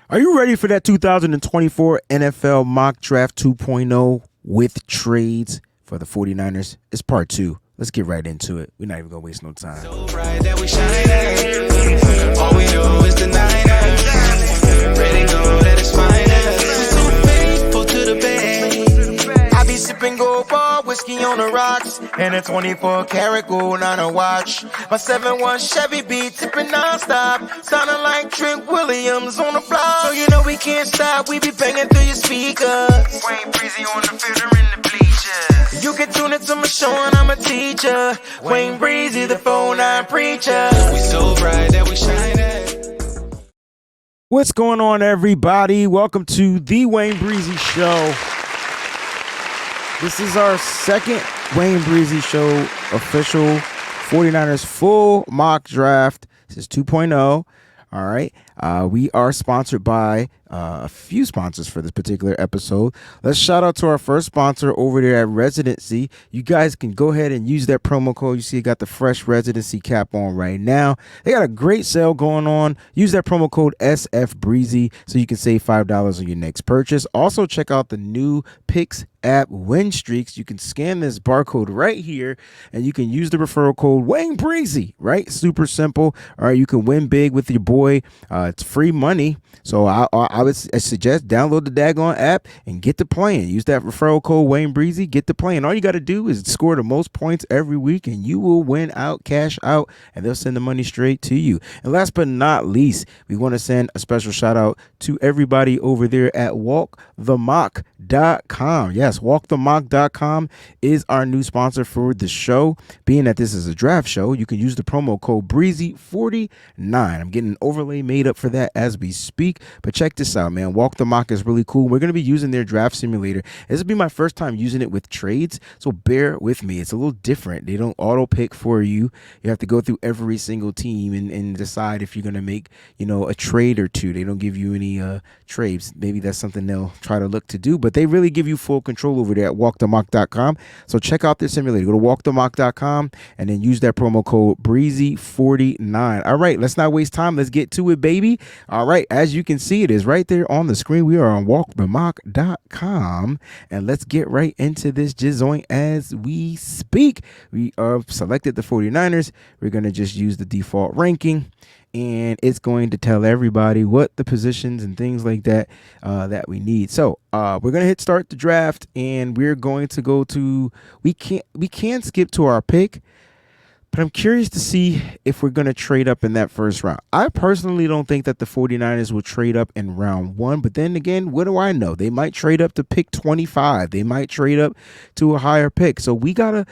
Are you ready for that 2024 NFL Mock Draft 2.0 with trades for the 49ers? It's part 2. Let's get right into it. We're not even going to waste no time. So bright that we shine at. All we do is the Niners. Red and gold at its finest. We're so faithful to the bay. I be sipping gold bar whiskey on the rocks and a 24-karat gold on a watch. My 7-1 Chevy be tipping non-stop, sounding like Trent Williams on the block. So you know we can't stop, we be banging through your speakers. WayneBreezie on the field or in the bleachers. You can tune into my show and I'm a teacher. WayneBreezie, the 4-9 preacher. We so bright that we shine at. What's going on, everybody? Welcome to the WayneBreezie Show. This is our second WayneBreezie Show official 49ers full mock draft. This is 2.0. All right. We are sponsored by a few sponsors for this particular episode. Let's shout out to our first sponsor over there at Residency. You guys can go ahead and use that promo code. You see, it got the fresh Residency cap on right now. They got a great sale going on. Use that promo code SFBreezy so you can save $5 on your next purchase. Also, check out the new Picks app Win Streaks. You can scan this barcode right here and you can use the referral code WayneBreezie, right? Super simple. All right, you can win big with your boy. It's free money. So I would suggest download the daggone app and get to playing. Use that referral code WayneBreezie, get to playing. All you got to do is score the most points every week and you will win out, cash out, and they'll send the money straight to you. And last but not least, we want to send a special shout out to everybody over there at walkthemock.com. Yes, walkthemock.com is our new sponsor for the show. Being that this is a draft show, you can use the promo code Breezy49. I'm getting an overlay made up for that as we speak. But check this out, man. Walk the Mock is really cool. We're going to be using their draft simulator. This will be my first time using it with trades, so bear with me. It's a little different. They don't auto pick for you. You have to go through every single team and decide if you're going to make, a trade or two. They don't give you any trades. Maybe that's something they'll try to look to do, but they really give you full control over there at walkthemock.com. So check out their simulator. Go to walkthemock.com and then use that promo code Breezy49. All right, let's not waste time. Let's get to it, baby. All right, as you can see, it is right there on the screen. We are on walkthemock.com, and let's get right into this jizoint as we speak. We have selected the 49ers. We're going to just use the default ranking, and it's going to tell everybody what the positions and things like that that we need. So we're going to hit start the draft, and we're going to go to, we can't skip to our pick, but I'm curious to see if we're going to trade up in that first round. I personally don't think that the 49ers will trade up in round 1, but then again, what do I know? They might trade up to pick 25. They might trade up to a higher pick. So we gotta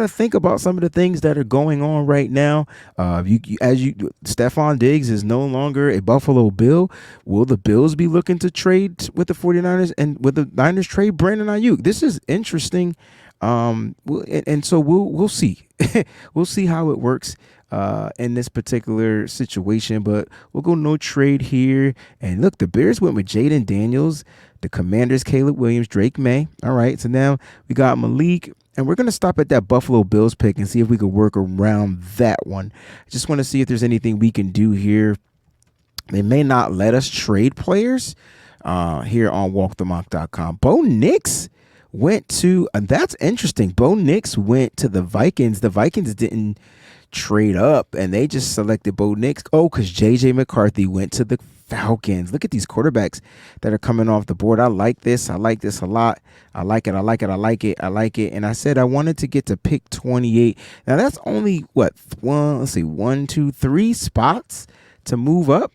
think about some of the things that are going on right now. Stephon Diggs is no longer a Buffalo Bill. Will the Bills be looking to trade with the 49ers, and will the Niners trade Brandon Ayuk? This is interesting. So we'll see. We'll see how it works in this particular situation, but we'll go no trade here. And look, the Bears went with Jaden Daniels, the Commanders, Caleb Williams, Drake May. All right, so now we got Malik, and we're going to stop at that Buffalo Bills pick and see if we could work around that one. I just want to see if there's anything we can do here. They may not let us trade players here on walkthemock.com. Bo Nix went to, and that's interesting. Bo Nix went to the Vikings. The Vikings didn't trade up, and they just selected Bo Nix. Oh, because J.J. McCarthy went to the Falcons. Look at these quarterbacks that are coming off the board. I like this. I like this a lot. I like it. And I said I wanted to get to pick 28. Now that's only one, two, three spots to move up.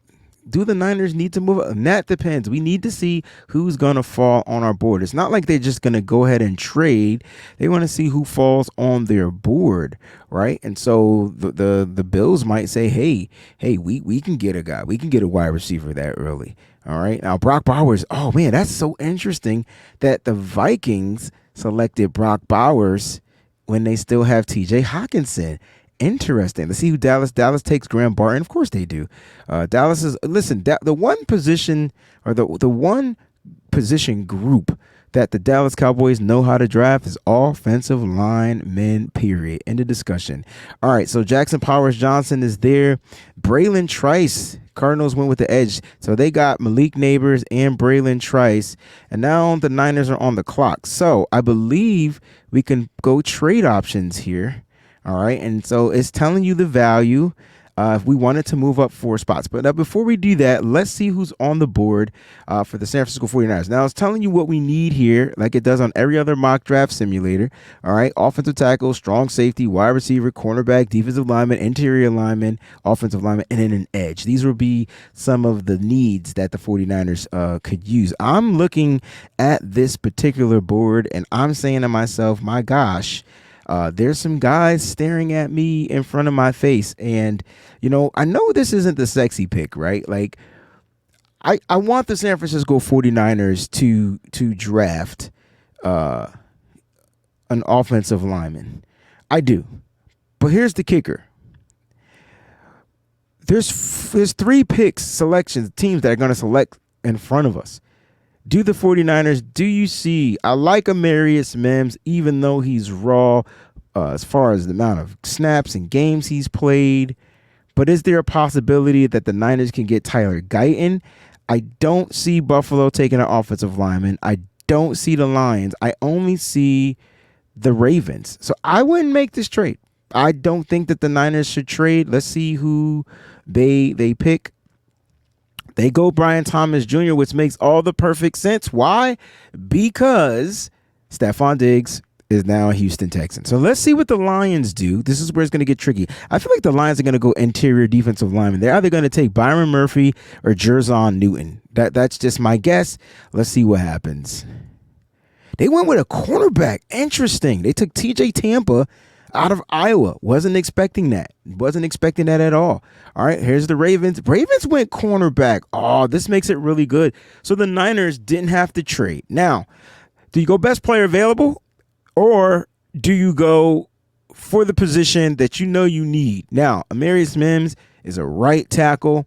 Do the Niners need to move up? And that depends. We need to see who's going to fall on our board. It's not like they're just going to go ahead and trade. They want to see who falls on their board, right? And so the Bills might say, hey, we can get a guy. We can get a wide receiver that early. All right. Now, Brock Bowers. Oh, man, that's so interesting that the Vikings selected Brock Bowers when they still have TJ Hawkinson. Interesting. Let's see who Dallas takes. Graham Barton. Of course they do. Dallas is, listen, the one position or the one position group that the Dallas Cowboys know how to draft is offensive line men, period. End of discussion. All right, so Jackson Powers Johnson is there. Braylon Trice, Cardinals went with the edge. So they got Malik Neighbors and Braylon Trice. And now the Niners are on the clock. So I believe we can go trade options here. All right, and so it's telling you the value if we wanted to move up 4 spots. But before we do that, let's see who's on the board for the San Francisco 49ers. Now, it's telling you what we need here, like it does on every other mock draft simulator. All right, offensive tackle, strong safety, wide receiver, cornerback, defensive lineman, interior lineman, offensive lineman, and then an edge. These will be some of the needs that the 49ers could use. I'm looking at this particular board, and I'm saying to myself, my gosh, there's some guys staring at me in front of my face. And, you know, I know this isn't the sexy pick, right? Like, I want the San Francisco 49ers to draft an offensive lineman. I do. But here's the kicker. There's 3 picks, selections, teams that are going to select in front of us. Do the 49ers, do you see, I like Amarius Mims, even though he's raw as far as the amount of snaps and games he's played. But is there a possibility that the Niners can get Tyler Guyton? I don't see Buffalo taking an offensive lineman. I don't see the Lions. I only see the Ravens. So I wouldn't make this trade. I don't think that the Niners should trade. Let's see who they pick. They go Brian Thomas Jr., which makes all the perfect sense. Why? Because Stephon Diggs is now a Houston Texan. So let's see what the Lions do. This is where it's going to get tricky. I feel like the Lions are going to go interior defensive lineman. They're either going to take Byron Murphy or Jerzon Newton. That's just my guess. Let's see what happens. They went with a cornerback. Interesting. They took TJ Tampa out of Iowa. Wasn't expecting that. Wasn't expecting that at all. All right, here's the Ravens. Ravens went cornerback. Oh, this makes it really good. So the Niners didn't have to trade. Now, do you go best player available, or do you go for the position that you know you need? Now, Amarius Mims is a right tackle.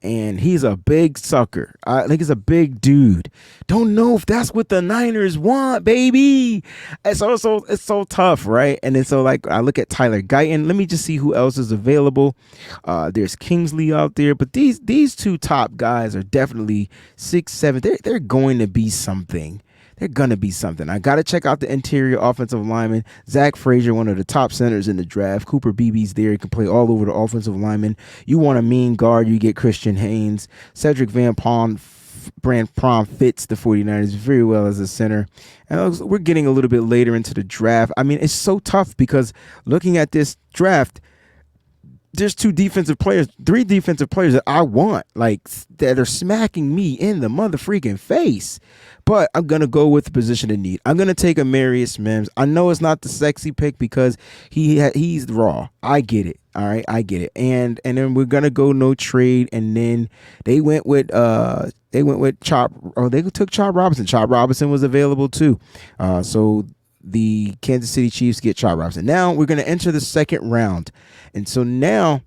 And he's a big sucker. I think he's a big dude. Don't know if that's what the Niners want, baby. It's so tough, right? And then so like I look at Tyler Guyton. Let me just see who else is available. There's Kingsley out there, but these 2 top guys are definitely 6, 7. They're going to be something. They're going to be something. I got to check out the interior offensive lineman. Zach Frazier, one of the top centers in the draft. Cooper Beebe's there. He can play all over the offensive lineman. You want a mean guard, you get Christian Haynes. Cedric Van Prom fits the 49ers very well as a center. And we're getting a little bit later into the draft. I mean, it's so tough because looking at this draft, there's 3 defensive players that I want, like, that are smacking me in the mother-freaking face. But I'm going to go with the position of need. I'm going to take Amarius Mims. I know it's not the sexy pick because he's raw. I get it. All right, I get it. And then we're going to go no trade. And then they went with Chop. Oh, they took Chop Robinson. Chop Robinson was available too. So the Kansas City Chiefs get Chop Robinson. Now we're going to enter the second round. And so now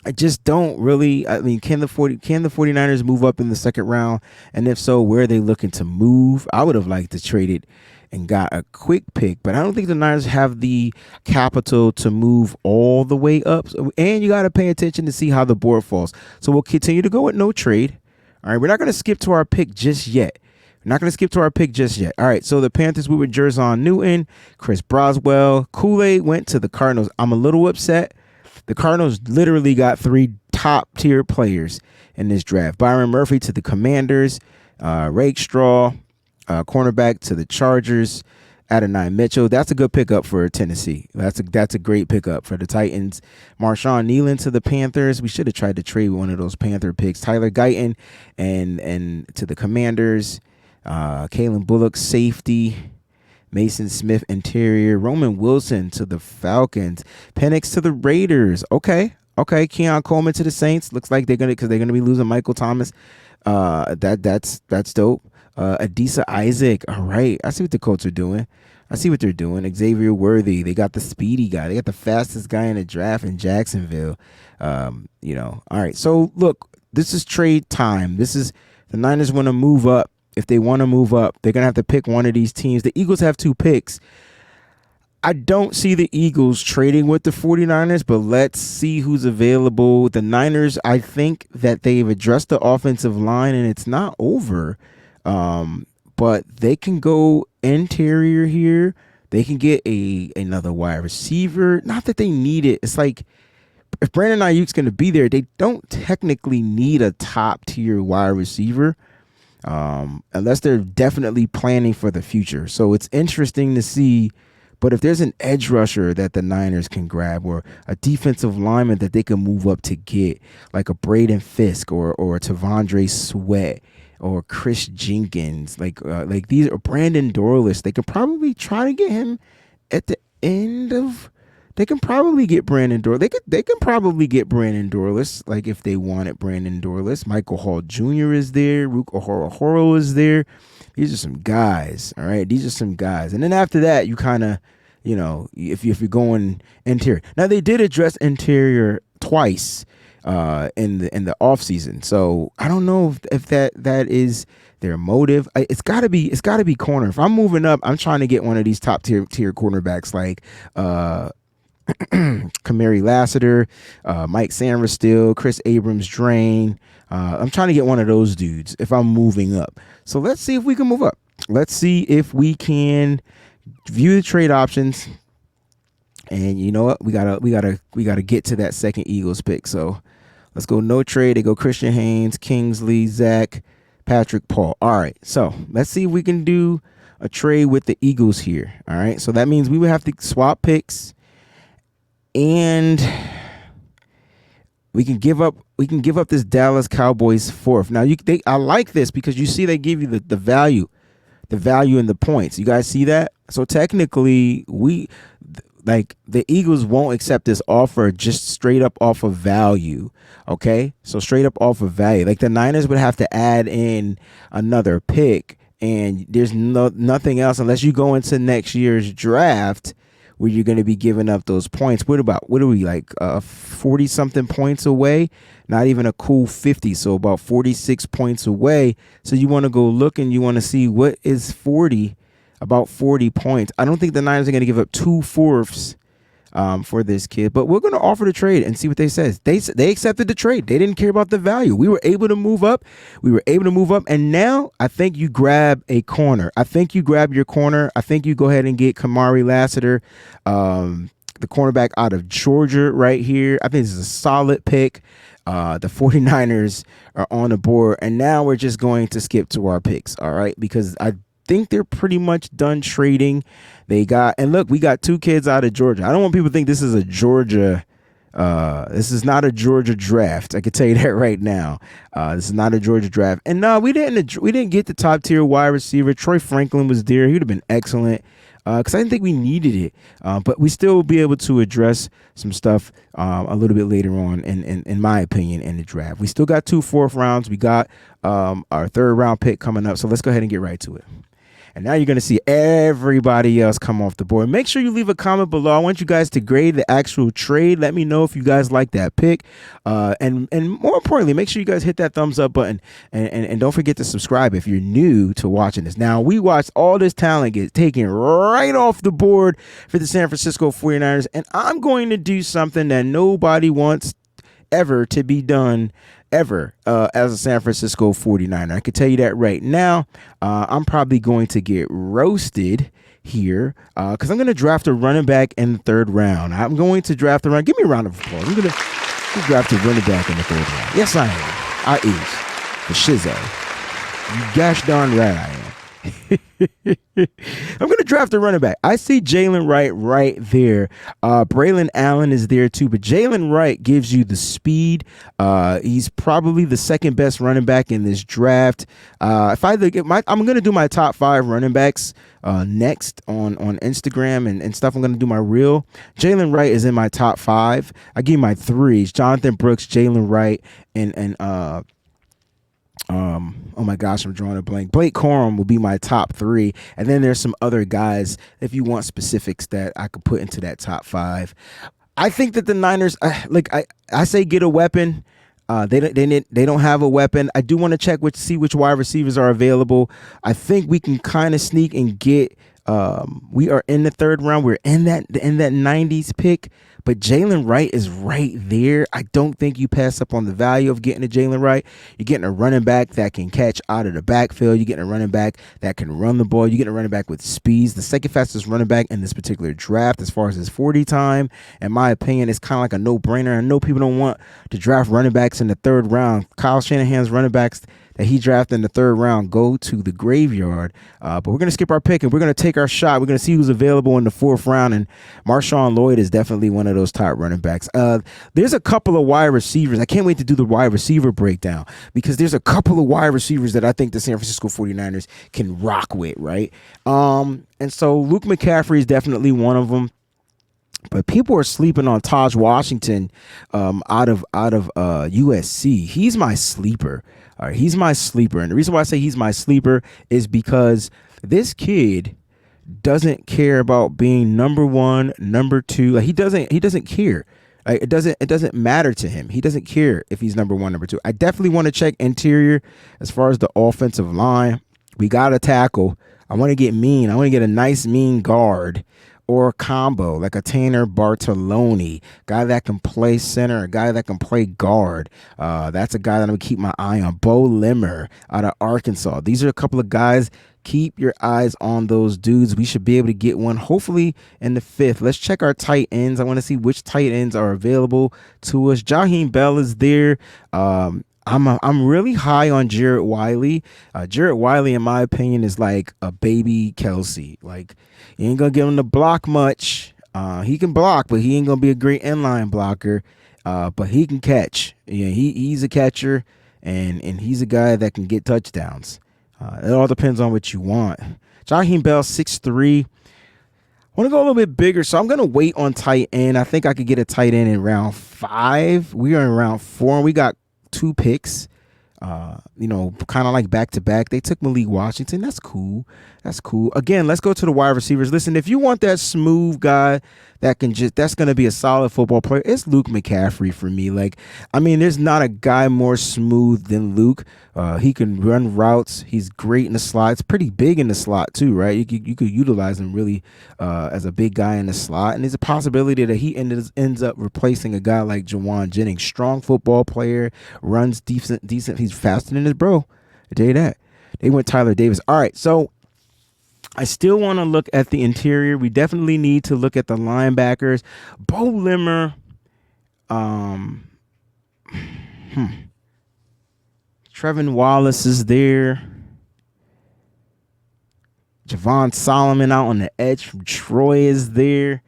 I just don't really, I mean, can the 49ers move up in the second round? And if so, where are they looking to move? I would have liked to trade it and got a quick pick, but I don't think the Niners have the capital to move all the way up. So, and you got to pay attention to see how the board falls. So we'll continue to go with no trade. All right, we're not going to skip to our pick just yet. All right, so the Panthers went with Jerzon Newton, Chris Broswell. Kool-Aid went to the Cardinals. I'm a little upset. The Cardinals literally got 3 top-tier players in this draft. Byron Murphy to the Commanders, Rakestraw, cornerback to the Chargers, Adonai Mitchell. That's a good pickup for Tennessee. That's a great pickup for the Titans. Marshawn Nealon to the Panthers. We should have tried to trade one of those Panther picks. Tyler Guyton and to the Commanders. Kalen Bullock, safety. Mason Smith, interior. Roman Wilson to the Falcons. Penix to the Raiders. Okay. Keon Coleman to the Saints. Looks like they're gonna be losing Michael Thomas. That's dope. Adisa Isaac. All right. I see what the Colts are doing. I see what they're doing. Xavier Worthy. They got the speedy guy. They got the fastest guy in the draft in Jacksonville. All right. So look, this is trade time. The Niners want to move up if they want to move up, they're going to have to pick one of these teams. The Eagles have 2 picks. I don't see the Eagles trading with the 49ers, but let's see who's available. The Niners, I think that they've addressed the offensive line, and it's not over. But they can go interior here. They can get another wide receiver. Not that they need it. It's like if Brandon Ayuk's going to be there, they don't technically need a top-tier wide receiver unless they're definitely planning for the future. So it's interesting to see. But if there's an edge rusher that the Niners can grab, or a defensive lineman that they can move up to get, like a Braden Fisk or a Tavondre Sweat or Chris Jenkins, like these, or Brandon Dorless, they can probably try to get him at the end of. They can probably get Brandon Dorless. They can probably get Brandon Dorless, like if they wanted Brandon Dorless. Michael Hall Jr. is there. Rook Ohoro is there. These are some guys, all right? These are some guys. And then after that, you kind of, if you're going interior. Now, they did address interior twice in the offseason. So I don't know if that is their motive. It's got to be corner. If I'm moving up, I'm trying to get one of these top tier cornerbacks like Kamari Lassiter, Mike Sanderstill, Chris Abrams-Drain. I'm trying to get one of those dudes if I'm moving up. So let's see if we can move up. Let's see if we can view the trade options. And you know what? We gotta get to that second Eagles pick. So let's go no trade. They go Christian Haynes, Kingsley, Zach, Patrick, Paul. All right. So let's see if we can do a trade with the Eagles here. All right. So that means we would have to swap picks, and we can give up this Dallas Cowboys 4th. Now I like this because you see they give you the value in the points. You guys see that? So technically the Eagles won't accept this offer just straight up off of value. Okay? So straight up off of value. Like the Niners would have to add in another pick, and there's nothing else unless you go into next year's draft where you're going to be giving up those points. What are we, like 40 something points away? Not even a cool 50. So about 46 points away. So you want to go look and you want to see what is 40, about 40 points. I don't think the Niners are going to give up 2/4 for this kid, but we're going to offer the trade and see what they says. They accepted the trade. They didn't care about the value. We were able to move up. And now I think you grab a corner. I think you grab your corner. I think you go ahead and get Kamari Lassiter, the cornerback out of Georgia right here. I think this is a solid pick. The 49ers are on the board, and now we're just going to skip to our picks. All right. Because I think they're pretty much done trading. We got 2 kids out of Georgia. I don't want people to think this is a Georgia. This is not a Georgia draft. I can tell you that right now. This is not a Georgia draft. And no, we didn't get the top tier wide receiver. Troy Franklin was there. He would have been excellent. Because I didn't think we needed it, but we still will be able to address some stuff a little bit later on, in my opinion, in the draft. We still got 2 4th rounds. We got our 3rd round pick coming up, so let's go ahead and get right to it. And now you're going to see everybody else come off the board. Make sure you leave a comment below. I want you guys to grade the actual trade. Let me know if you guys like that pick. And more importantly, make sure you guys hit that thumbs up button. And don't forget to subscribe if you're new to watching this. Now, we watched all this talent get taken right off the board for the San Francisco 49ers. And I'm going to do something that nobody wants ever to be done ever as a San Francisco 49er. I can tell you that right now. I'm probably going to get roasted here because I'm going to draft a running back in the 3rd round. I'm going to draft a run. Give me a round of applause. I'm going to draft a running back in the 3rd round. Yes, I am. I is the shizzo. You gosh darn right I am. I'm going to draft a running back. I see Jalen Wright right there. Braylon Allen is there too, but Jalen Wright gives you the speed. He's probably the 2nd best running back in this draft. I'm going to do my top 5 running backs next on Instagram and stuff. I'm going to do my reel. Jalen Wright is in my top 5. I give you my 3s: Jonathan Brooks, Jalen Wright, and oh my gosh, I'm drawing a blank. Blake Corum will be my top 3. And then there's some other guys, if you want specifics, that I could put into that top 5. I think that the Niners, I say get a weapon. They don't have a weapon. I do want to see which wide receivers are available. I think we can kind of sneak and get. We are in the third round. We're in that 90s pick, but Jalen Wright is right there. I don't think you pass up on the value of getting a Jalen Wright. You're getting a running back that can catch out of the backfield. You're getting a running back that can run the ball. You're getting a running back with speeds. The second fastest running back in this particular draft, as far as his 40 time, in my opinion, is kind of like a no-brainer. I know people don't want to draft running backs in the third round. Kyle Shanahan's running backs that he drafted in the third round go to the graveyard. But we're going to skip our pick and we're going to take our shot. We're going to see who's available in the fourth round. And Marshawn Lloyd is definitely one of those top running backs. There's a couple of wide receivers. I can't wait to do the wide receiver breakdown because there's a couple of wide receivers that I think the San Francisco 49ers can rock with, right? And so Luke McCaffrey is definitely one of them. But people are sleeping on Taj Washington out of USC. He's my sleeper. All right, he's my sleeper. And the reason why I say he's my sleeper is because this kid doesn't care about being number one, number two. Like he doesn't care. It doesn't matter to him. He doesn't care if he's number one, number two. I definitely want to check interior as far as the offensive line. We got to tackle. I want to get mean. I want to get a nice mean guard or a combo like a Tanner Bartolone, guy that can play center, a guy that can play guard. That's a guy that I'm going to keep my eye on. Bo Limmer out of Arkansas. These are a couple of guys. Keep your eyes on those dudes. We should be able to get one, hopefully, in the fifth. Let's check our tight ends. I want to see which tight ends are available to us. Jaheim Bell is there. I'm really high on Jared Wiley. Jared Wiley, in my opinion, is like a baby Kelsey. Like, you ain't going to get him to block much. He can block, but he ain't going to be a great inline blocker. But he can catch. Yeah, he's a catcher, and he's a guy that can get touchdowns. It all depends on what you want. Jaheim Bell, 6'3". I want to go a little bit bigger, so I'm going to wait on tight end. I think I could get a tight end in round 5. We are in round 4, and we got 2 picks, kind of like back to back. They took Malik Washington. That's cool. Again, let's go to the wide receivers. Listen, if you want that smooth guy that's going to be a solid football player, it's Luke McCaffrey for me. Like, I mean, there's not a guy more smooth than Luke. He can run routes. He's great in the slot. It's pretty big in the slot too, right? You could utilize him really as a big guy in the slot. And there's a possibility that he ends up replacing a guy like Jawan Jennings. Strong football player, runs decent. He's faster than his bro. I tell you that. They went Tyler Davis. All right, so I still want to look at the interior. We definitely need to look at the linebackers. Bo Limmer. Trevin Wallace is there. Javon Solomon out on the edge from Troy is there.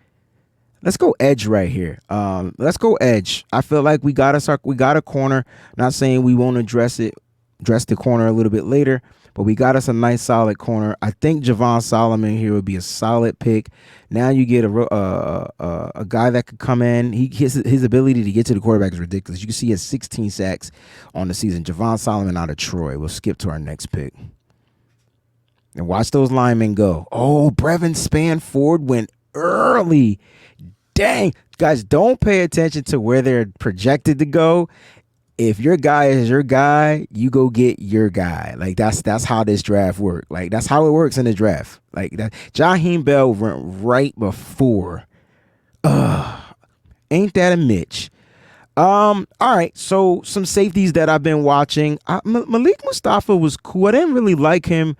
Let's go edge right here. Let's go edge. I feel like we got a corner. Not saying we won't address the corner a little bit later, but we got us a nice solid corner. I think Javon Solomon here would be a solid pick. Now you get a guy that could come in. His ability to get to the quarterback is ridiculous. You can see he has 16 sacks on the season. Javon Solomon out of Troy. We'll skip to our next pick. And watch those linemen go. Oh, Brevin Spanford went early. Dang. Guys, don't pay attention to where they're projected to go. If your guy is your guy, you go get your guy. Like that's how this draft works. Like that's how it works in the draft. Like that. Jaheim Bell went right before. Ain't that a Mitch? All right. So some safeties that I've been watching. Malik Mustafa was cool. I didn't really like him.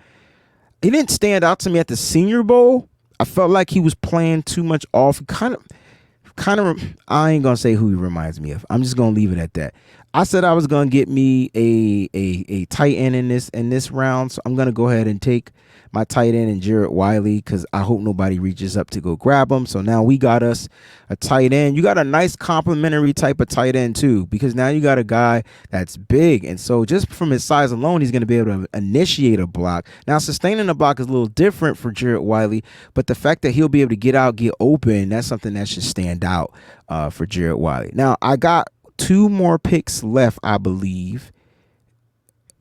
He didn't stand out to me at the Senior Bowl. I felt like he was playing too much off. Kind of. I ain't gonna say who he reminds me of. I'm just gonna leave it at that. I said I was gonna get me a tight end in this round, so I'm gonna go ahead and take my tight end and Jared Wiley because I hope nobody reaches up to go grab him. So now we got us a tight end. You got a nice complimentary type of tight end too, because now you got a guy that's big, and so just from his size alone, he's gonna be able to initiate a block. Now sustaining a block is a little different for Jared Wiley, but the fact that he'll be able to get out, get open, that's something that should stand out for Jared Wiley. Now I got 2 more picks left, I believe.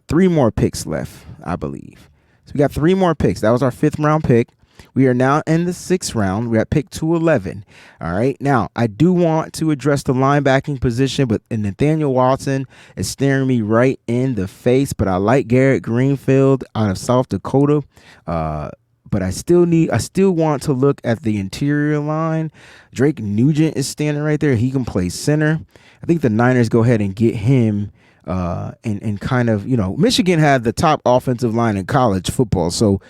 3 more picks left, I believe. So we got 3 more picks. That was our 5th round pick. We are now in the 6th round. We're at pick 211. All right. Now, I do want to address the linebacking position, but Nathaniel Watson is staring me right in the face. But I like Garrett Greenfield out of South Dakota. But I still want to look at the interior line. Drake Nugent is standing right there. He can play center. I think the Niners go ahead and get him. And kind of, Michigan had the top offensive line in college football. So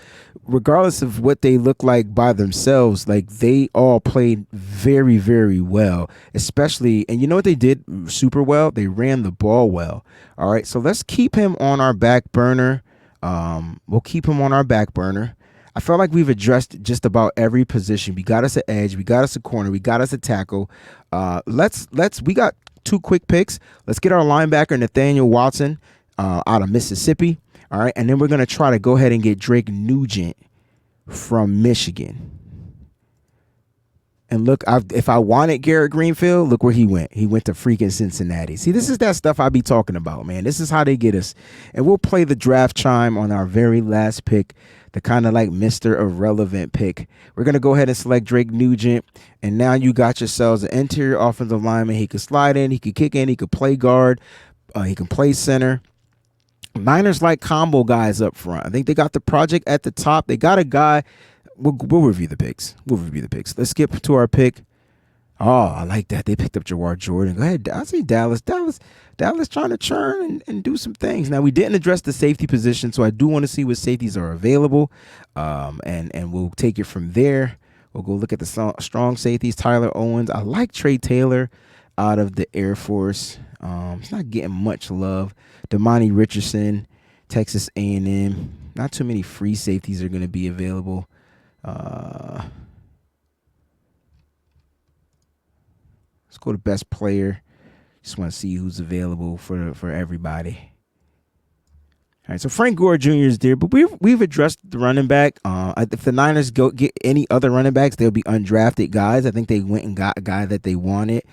regardless of what they look like by themselves, like they all played very, very well, especially. And you know what they did super well? They ran the ball well. All right. So let's keep him on our back burner. We'll keep him on our back burner. I feel like we've addressed just about every position. We got us an edge. We got us a corner. We got us a tackle. We got 2 quick picks. Let's get our linebacker, Nathaniel Watson, out of Mississippi. All right. And then we're going to try to go ahead and get Drake Nugent from Michigan. And look, if I wanted Garrett Greenfield, look where he went. He went to freaking Cincinnati. See, this is that stuff I be talking about, man. This is how they get us. And we'll play the draft chime on our very last pick, the kind of like Mr. Irrelevant pick. We're going to go ahead and select Drake Nugent. And now you got yourselves an interior offensive lineman. He could slide in. He could kick in. He could play guard. He can play center. Niners like combo guys up front. I think they got the project at the top. They got a guy. We'll review the picks. Let's skip to our pick. Oh, I like that. They picked up Jawar Jordan. Go ahead. I see Dallas trying to churn and do some things. Now, we didn't address the safety position, so I do want to see what safeties are available, and we'll take it from there. We'll go look at the strong safeties. Tyler Owens. I like Trey Taylor out of the Air Force. It's not getting much love. Damani Richardson, Texas A&M. Not too many free safeties are going to be available. Let's go to best player. Just want to see who's available for everybody. All right, so Frank Gore Jr. is there, but we've addressed the running back. If the Niners go get any other running backs, they'll be undrafted guys. I think they went and got a guy that they wanted.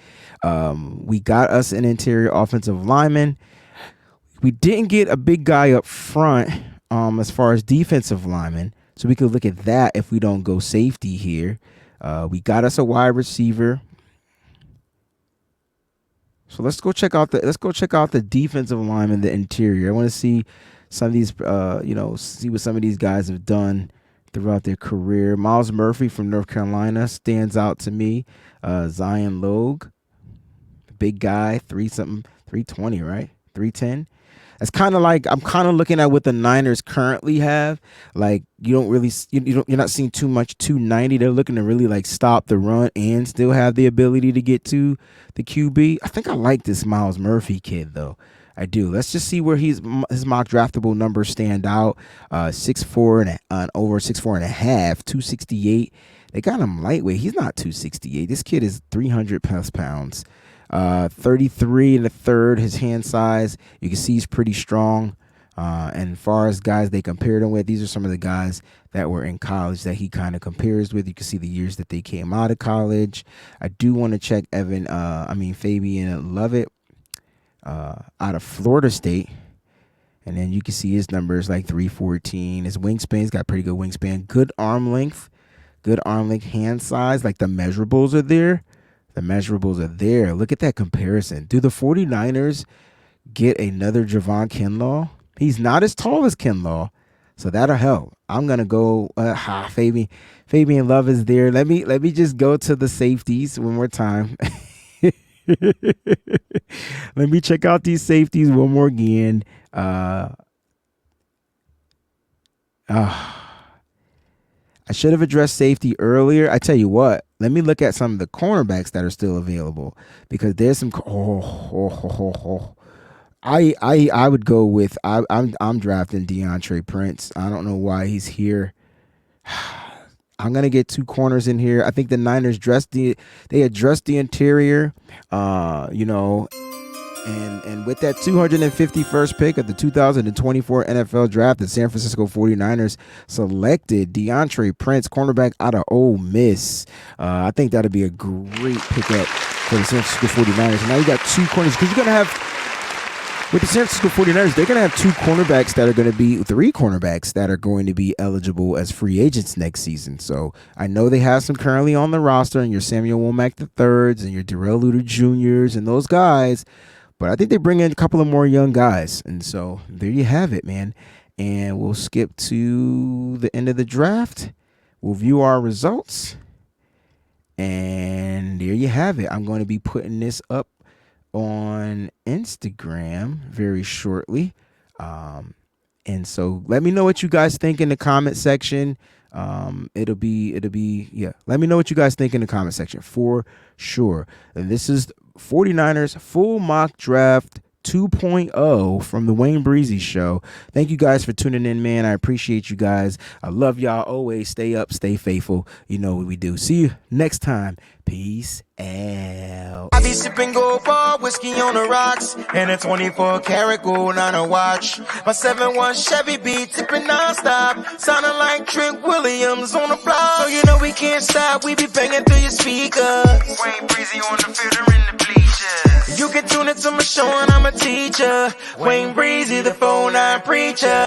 We got us an interior offensive lineman. We didn't get a big guy up front as far as defensive lineman. So we could look at that if we don't go safety here. We got us a wide receiver. So let's go check out the defensive lineman, the interior. I want to see some of these, see what some of these guys have done throughout their career. Miles Murphy from North Carolina stands out to me. Zion Logue, big guy, 320, right? 310. It's kind of like I'm kind of looking at what the Niners currently have. Like you're not seeing too much 290. They're looking to really like stop the run and still have the ability to get to the QB. I think I like this Miles Murphy kid though. I do. Let's just see where his mock draftable numbers stand out. 6'4" and over 6'4" and a half, 268. They got him lightweight. He's not 268. This kid is 300 plus pounds. 33 and a third, his hand size. You can see he's pretty strong. And as far as guys they compared him with, these are some of the guys that were in college that he kind of compares with. You can see the years that they came out of college. I do want to check Fabian Lovett out of Florida State. And then you can see his numbers like 314. His wingspan's got pretty good wingspan. Good arm length, hand size. Like the measurables are there. Look at that comparison. Do the 49ers get another Javon Kinlaw? He's not as tall as Kinlaw, so that'll help. I'm going to go Fabian Love is there. Let me just go to the safeties one more time. Let me check out these safeties one more again. I should have addressed safety earlier. I tell you what, let me look at some of the cornerbacks that are still available because there's some. I would go with I'm drafting DeAndre Prince. I don't know why he's here. I'm gonna get two corners in here. I think the Niners addressed the interior, and with that 251st pick of the 2024 NFL Draft, the San Francisco 49ers selected DeAndre Prince, cornerback out of Ole Miss. I think that'll be a great pickup for the San Francisco 49ers. And now you got two corners because you're gonna have with the San Francisco 49ers, they're going to have three cornerbacks that are going to be eligible as free agents next season. So I know they have some currently on the roster, and your Samuel Womack IIIs and your Darrell Luter Juniors and those guys. But I think they bring in a couple of more young guys. And so there you have it, man. And we'll skip to the end of the draft. We'll view our results. And there you have it. I'm going to be putting this up on Instagram very shortly. And so let me know what you guys think in the comment section. Let me know what you guys think in the comment section for sure. And this is 49ers full mock draft 2.0 from the WayneBreezie Show. Thank you guys for tuning in, man. I appreciate you guys. I love y'all. Always stay up, stay faithful. You know what we do. See you next time. Peace out. I be sipping gold bar whiskey on the rocks and a 24 karat gold on a watch. My 7-1 Chevy be tipping nonstop, sounding like Trent Williams on the block. So you know we can't stop. We be banging through your speakers. WayneBreezie on the field or in the bleachers. You can tune into my show and I'm a teacher. WayneBreezie, the 4-9 preacher.